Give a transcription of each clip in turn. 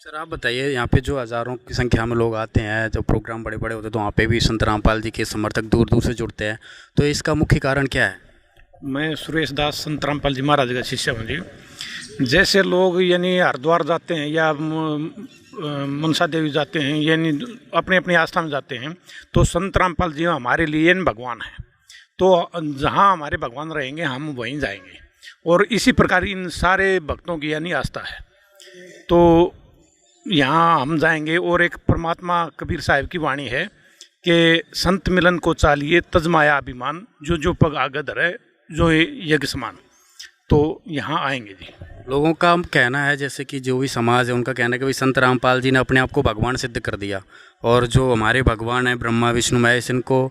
Sir आप बताइए, यहाँ पे जो हज़ारों की संख्या में लोग आते हैं, जो प्रोग्राम बड़े बड़े होते हैं, तो वहाँ पे भी संत रामपाल जी के समर्थक दूर दूर से जुड़ते हैं, तो इसका मुख्य कारण क्या है? मैं सुरेश दास संत रामपाल जी महाराज का शिष्य हूँ जी। जैसे लोग यानी हरिद्वार जाते हैं या मनसा देवी जाते हैं, यानी अपनी अपनी आस्था में जाते हैं, तो संत रामपाल जी हमारे लिए भगवान हैं। तो जहाँ हमारे भगवान रहेंगे हम वहीं जाएंगे, और इसी प्रकार इन सारे भक्तों की यानी आस्था है। तो यहाँ हम जाएंगे, और एक परमात्मा कबीर साहिब की वाणी है कि संत मिलन को चालिए तजमाया अभिमान, जो जो पग आगे धरे जो है यज्ञ समान। तो यहाँ आएंगे जी। लोगों का कहना है, जैसे कि जो भी समाज है उनका कहना है कि भाई संत रामपाल जी ने अपने आप को भगवान सिद्ध कर दिया, और जो हमारे भगवान हैं ब्रह्मा विष्णु महेश, इनको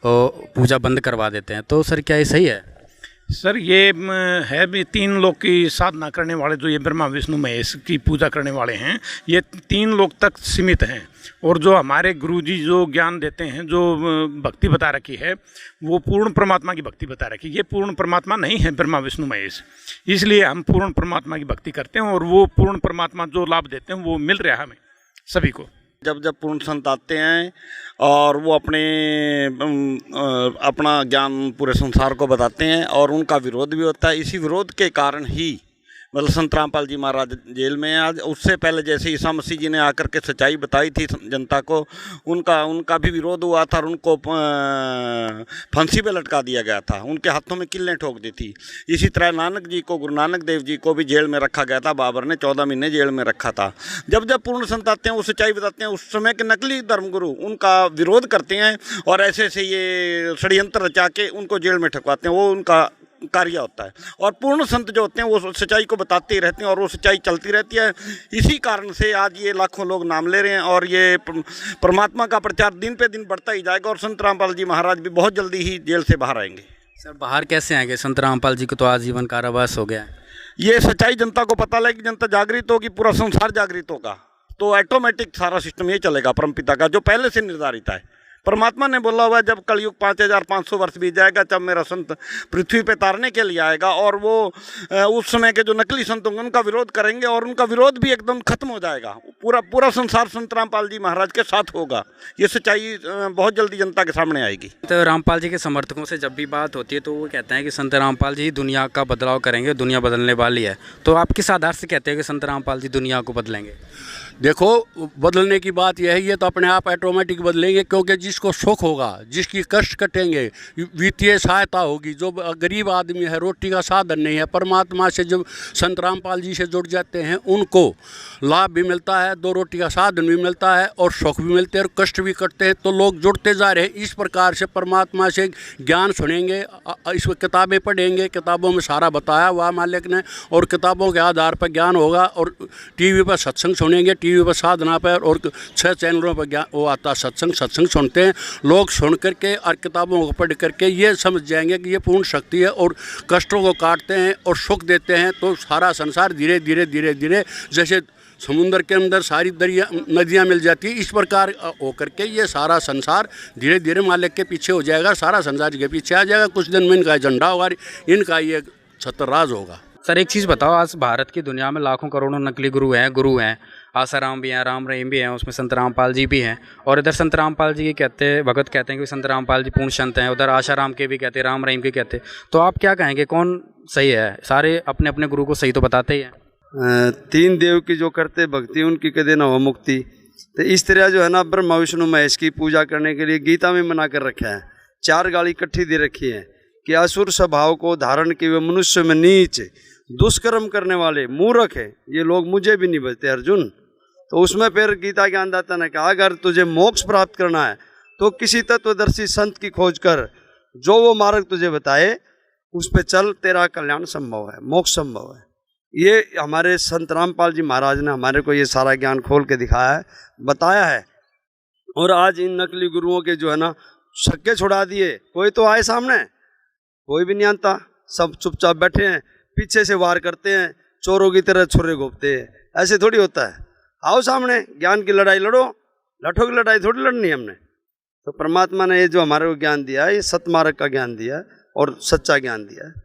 पूजा बंद करवा देते हैं। तो सर क्या ये सही है? सर ये है भी, तीन लोग की साधना करने वाले जो ये ब्रह्मा विष्णु महेश की पूजा करने वाले हैं, ये तीन लोग तक सीमित हैं। और जो हमारे गुरुजी जो ज्ञान देते हैं, जो भक्ति बता रखी है, वो पूर्ण परमात्मा की भक्ति बता रखी है। ये पूर्ण परमात्मा नहीं है ब्रह्मा विष्णु महेश, इसलिए हम पूर्ण परमात्मा की भक्ति करते हैं, और वो पूर्ण परमात्मा जो लाभ देते हैं वो मिल रहा है हमें सभी को। जब जब पूर्ण संत आते हैं और वो अपना ज्ञान पूरे संसार को बताते हैं, और उनका विरोध भी होता है। इसी विरोध के कारण ही मतलब संत रामपाल जी महाराज जेल में हैं आज। उससे पहले जैसे ईसा मसीह जी ने आकर के सच्चाई बताई थी जनता को, उनका भी विरोध हुआ था, और उनको फांसी पे लटका दिया गया था, उनके हाथों में किल्लें ठोक दी थी। इसी तरह नानक जी को, गुरु नानक देव जी को भी जेल में रखा गया था। बाबर ने 14 महीने जेल में रखा था। जब जब पूर्ण संत आते हैं वो सच्चाई बताते हैं, उस समय के नकली धर्मगुरु उनका विरोध करते हैं, और ऐसे ऐसे ये षड्यंत्र रचा के उनको जेल में ठकवाते हैं। वो उनका कार्य होता है। और पूर्ण संत जो होते हैं वो सच्चाई को बताते ही रहते हैं, और वो सच्चाई चलती रहती है। इसी कारण से आज ये लाखों लोग नाम ले रहे हैं, और ये परमात्मा का प्रचार दिन पे दिन बढ़ता ही जाएगा। और संत रामपाल जी महाराज भी बहुत जल्दी ही जेल से बाहर आएंगे। सर बाहर कैसे आएंगे? संत रामपाल जी को तो आजीवन कारावास हो गया है। ये सच्चाई जनता को पता लगे, जनता जागृत होगी, पूरा संसार जागृत होगा, तो ऑटोमेटिक सारा सिस्टम ये चलेगा परमपिता का, जो पहले से निर्धारित है। परमात्मा ने बोला हुआ है, जब कलयुग 5500 वर्ष बीत जाएगा, तब मेरा संत पृथ्वी पे तारने के लिए आएगा, और वो उस समय के जो नकली संत होंगे उनका विरोध करेंगे, और उनका विरोध भी एकदम खत्म हो जाएगा। पूरा संसार संत रामपाल जी महाराज के साथ होगा। ये सच्चाई बहुत जल्दी जनता के सामने आएगी। तो रामपाल जी के समर्थकों से जब भी बात होती है तो वो कहते हैं कि संत रामपाल जी दुनिया का बदलाव करेंगे, दुनिया बदलने वाली है। तो आप किस आधार से कहते हैं कि संत रामपाल जी दुनिया को बदलेंगे? देखो, बदलने की बात यह है, ये तो अपने आप ऑटोमेटिक बदलेंगे, क्योंकि जिसको सुख होगा, जिसकी कष्ट कटेंगे, वित्तीय सहायता होगी, जो गरीब आदमी है, रोटी का साधन नहीं है, परमात्मा से जब संत रामपाल जी से जुड़ जाते हैं उनको लाभ भी मिलता है, दो रोटी का साधन भी मिलता है, और सुख भी मिलते हैं, और कष्ट भी कटते हैं। तो लोग जुड़ते जा रहे हैं। इस प्रकार से परमात्मा से ज्ञान सुनेंगे, इस किताबें पढ़ेंगे, किताबों में सारा बताया हुआ मालिक ने, और किताबों के आधार पर ज्ञान होगा। और टीवी पर सत्संग सुनेंगे, टीवी पर साधना पर, और 6 चैनलों पर ज्ञान वो आता सत्संग सुनते हैं लोग। सुन करके और किताबों को पढ़ करके ये समझ जाएंगे कि ये पूर्ण शक्ति है, और कष्टों को काटते हैं और सुख देते हैं। तो सारा संसार धीरे धीरे जैसे समुद्र के अंदर सारी नदियाँ मिल जाती है, इस प्रकार होकर के ये सारा संसार धीरे धीरे मालिक के पीछे हो जाएगा, सारा संसार के पीछे आ जाएगा। कुछ दिन में इनका झंडा होगा, इनका ये छत्रराज होगा। सर एक चीज़ बताओ, आज भारत की दुनिया में लाखों करोड़ों नकली गुरु हैं, आसाराम भी हैं, राम रहीम भी हैं, उसमें संत रामपाल जी भी हैं। और इधर संत रामपाल जी के भगत कहते हैं कि संत रामपाल जी पूर्ण संत हैं, उधर आसाराम के भी कहते हैं, राम रहीम के कहते हैं। तो आप क्या कहेंगे, कौन सही है? सारे अपने अपने गुरु को सही तो बताते ही हैं। 3 देव की जो करते भक्ति, उनकी कदे ना हो मुक्ति। तो इस तरह जो है ना, ब्रह्मा विष्णु महेश की पूजा करने के लिए गीता में मना कर रखा है। 4 गाली इकट्ठी दे रखी है कि असुर स्वभाव को धारण किए हुए मनुष्य में नीच, दुष्कर्म करने वाले मूर्ख है, ये लोग मुझे भी नहीं बचते अर्जुन। तो उसमें फिर गीता ज्ञानदाता ने कहा, अगर तुझे मोक्ष प्राप्त करना है तो किसी तत्वदर्शी संत की खोज कर, जो वो मार्ग तुझे बताए उस पे चल, तेरा कल्याण संभव है, मोक्ष संभव है। ये हमारे संत रामपाल जी महाराज ने हमारे को ये सारा ज्ञान खोल के दिखाया है, बताया है। और आज इन नकली गुरुओं के जो है ना छक्के छुड़ा दिए। कोई तो आए सामने, कोई भी नहीं आता, सब चुपचाप बैठे हैं, पीछे से वार करते हैं, चोरों की तरह छुरे घोंपते हैं। ऐसे थोड़ी होता है। आओ सामने, ज्ञान की लड़ाई लड़ो, लठों की लड़ाई थोड़ी लड़नी है हमने। तो परमात्मा ने ये जो हमारे को ज्ञान दिया है, ये सतमार्ग का ज्ञान दिया है और सच्चा ज्ञान दिया है।